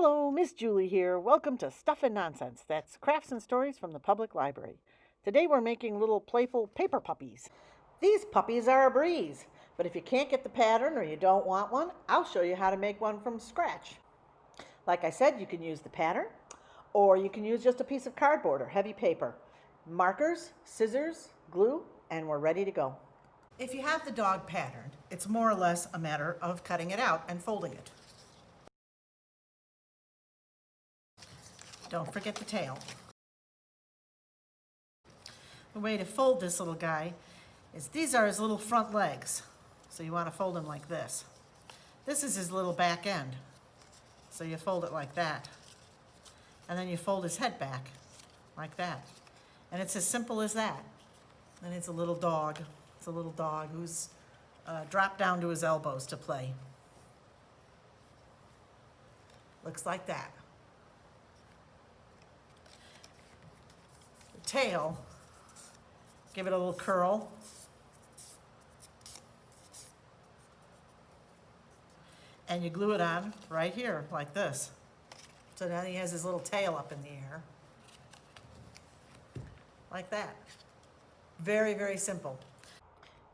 Hello, Miss Julie here. Welcome to Stuff and Nonsense. That's crafts and stories from the public library. Today we're making little playful paper puppies. These puppies are a breeze, but if you can't get the pattern or you don't want one, I'll show you how to make one from scratch. Like I said, you can use the pattern, or you can use just a piece of cardboard or heavy paper, markers, scissors, glue, and we're ready to go. If you have the dog pattern, it's more or less a matter of cutting it out and folding it. Don't forget the tail. The way to fold this little guy is these are his little front legs. So you want to fold him like this. This is his little back end. So you fold it like that. And then you fold his head back like that. And it's as simple as that. And it's a little dog. It's a little dog who's dropped down to his elbows to play. Looks like that. The tail, give it a little curl. And you glue it on right here, like this. So now he has his little tail up in the air. Like that. Very, very simple.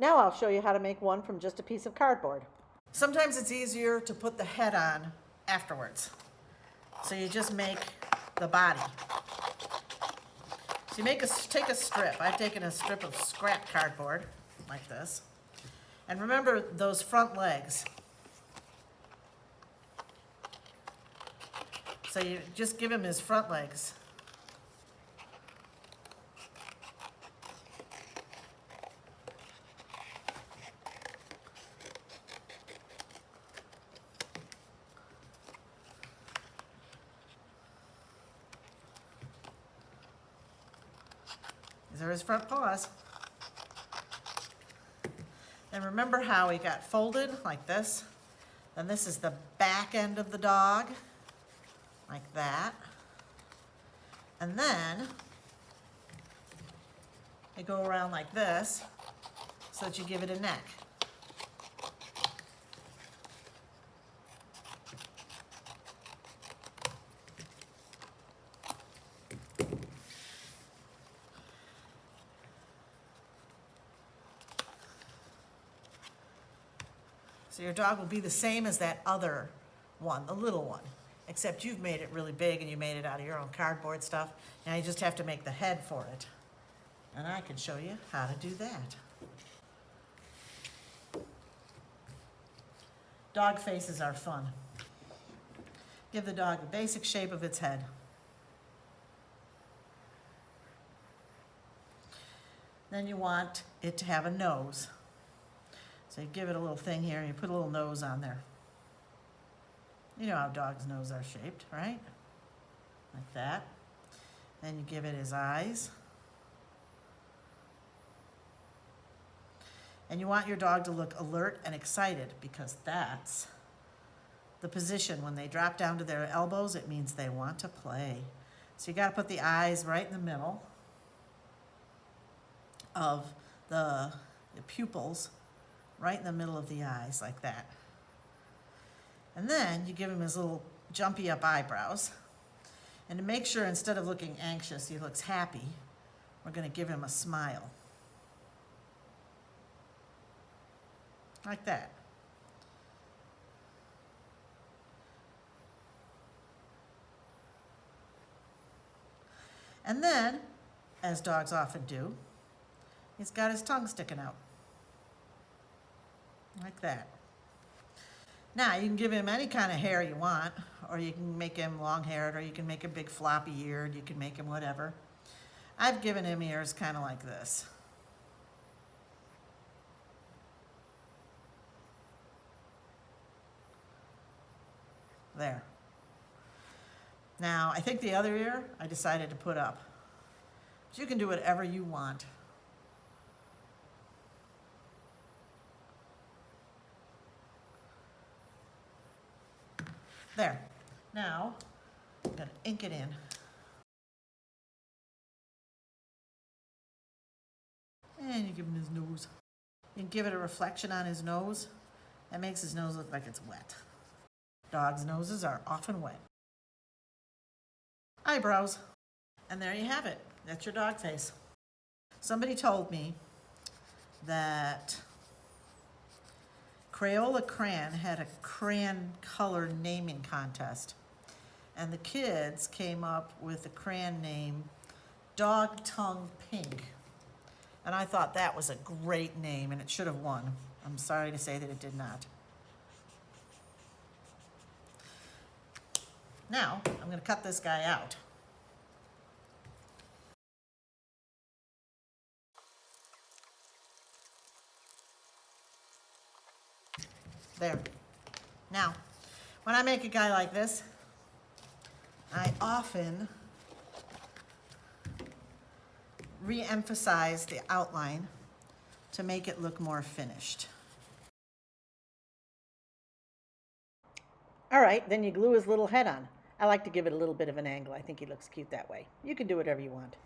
Now I'll show you how to make one from just a piece of cardboard. Sometimes it's easier to put the head on afterwards. So you just make the body. So you take a strip. I've taken a strip of scrap cardboard, like this. And remember those front legs. So you just give him his front legs. These are his front paws. And remember how he got folded like this? Then this is the back end of the dog, like that. And then you go around like this so that you give it a neck. So your dog will be the same as that other one, the little one, except you've made it really big and you made it out of your own cardboard stuff. Now you just have to make the head for it. And I can show you how to do that. Dog faces are fun. Give the dog the basic shape of its head. Then you want it to have a nose. So you give it a little thing here and you put a little nose on there. You know how dogs' noses are shaped, right? Like that. Then you give it his eyes. And you want your dog to look alert and excited because that's the position. When they drop down to their elbows, it means they want to play. So you got to put the eyes right in the middle of the pupils, right in the middle of the eyes, like that. And then you give him his little jumpy up eyebrows. And to make sure instead of looking anxious, he looks happy, we're going to give him a smile. Like that. And then, as dogs often do, he's got his tongue sticking out. Like that. Now, you can give him any kind of hair you want, or you can make him long-haired, or you can make him big floppy-eared, you can make him whatever. I've given him ears kind of like this. There. Now, I think the other ear I decided to put up. But you can do whatever you want. There. Now, I'm going to ink it in. And you give him his nose. You can give it a reflection on his nose. That makes his nose look like it's wet. Dogs' noses are often wet. eyebrows. And there you have it. That's your dog face. Somebody told me that Crayola Crayon had a crayon color naming contest. And the kids came up with a crayon name, Dog Tongue Pink. And I thought that was a great name, and it should have won. I'm sorry to say that it did not. Now, I'm going to cut this guy out. There. Now, when I make a guy like this, I often re-emphasize the outline to make it look more finished. All right, then you glue his little head on. I like to give it a little bit of an angle. I think he looks cute that way. You can do whatever you want.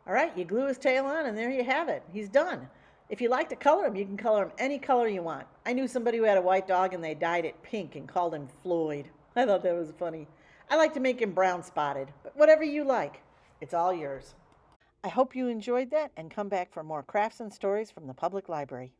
All right, you glue his tail on, and there you have it. He's done. If you like to color him, you can color him any color you want. I knew somebody who had a white dog, and they dyed it pink and called him Floyd. I thought that was funny. I like to make him brown spotted, but whatever you like, it's all yours. I hope you enjoyed that and come back for more crafts and stories from the public library.